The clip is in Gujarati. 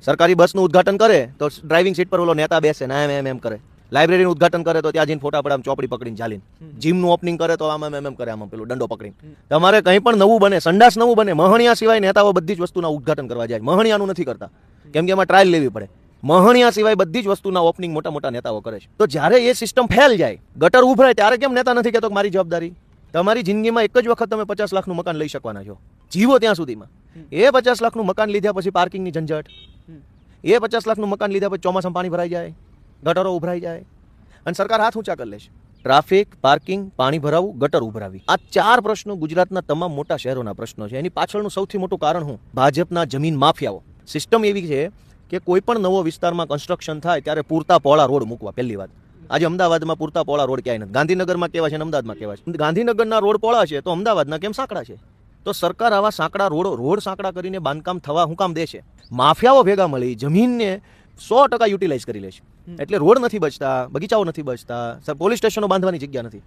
સરકારી બસનું ઉદ્ઘાટન કરે તો ડ્રાઇવિંગ સીટ પર ઓલો નેતા બેસે ને એમ કરે. લાઇબ્રેરીનું ઉદ્ઘાટન કરે તો ત્યાં જઈને ફોટા પડામ ચોપડી પકડીને ચાલીને. જીમનું ઓપનિંગ કરે તો આમ કરે આમ પેલું દંડો પકડીને. તમારે કંઈ પણ નવું બને, સંડાસ નવું બને, મહણિયા સિવાય નેતાઓ બધી જ વસ્તુના ઉદ્ઘાટન કરવા જાય. મહણિયાનું નથી કરતા, કેમ કે એમાં ટ્રાયલ લેવી પડે. મહણિયા સિવાય બધી જ વસ્તુના ઓપનિંગ મોટા મોટા નેતાઓ કરે છે. તો જ્યારે એ સિસ્ટમ ફેલ જાય, ગટર ઉભરાય, ત્યારે કેમ નેતા નથી કહેતો મારી જવાબદારી? તમારી જિંદગીમાં એક જ વખત તમે 50 લાખનું મકાન લઈ શકવાના છો, જીવો ત્યાં સુધીમાં. એ 50 લાખનું મકાન લીધા પછી પાર્કિંગની ઝંઝટ, એ 50 લાખનું મકાન લીધા પછી ચોમાસામાં પાણી ભરાઈ જાય, ગટરો ઉભરાઈ જાય, અને સરકાર હાથ ઊંચા કરી લેશે. ટ્રાફિક, પાર્કિંગ, પાણી ભરાવું, ગટર ઉભરાવી, આ 4 પ્રશ્નો ગુજરાતના તમામ મોટા શહેરોના પ્રશ્નો છે. એની પાછળનું સૌથી મોટું કારણ શું? ભાજપના જમીન માફિયાઓ. સિસ્ટમ એવી છે કે કોઈ પણ નવો વિસ્તારમાં કન્સ્ટ્રક્શન થાય ત્યારે પૂરતા પહોળા રોડ મૂકવા. પહેલી વાત, આજે અમદાવાદમાં પૂરતા પહોળા રોડ ક્યાંય નથી. ગાંધીનગરમાં કેવા છે અને અમદાવાદમાં કેવા છે? ગાંધીનગરના રોડ પહોળા છે તો અમદાવાદના કેમ સાંકડા છે? તો સરકાર આવા સાંકડા રોડ સાંકડા કરીને બાંધકામ થવા હું કામ દેશે? માફિયાઓ ભેગા મળી જમીનને 100% યુટિલાઇઝ કરી લે છે. એટલે રોડ નથી બચતા, બગીચાઓ નથી બચતા, પોલીસ સ્ટેશનો બાંધવાની જગ્યા નથી.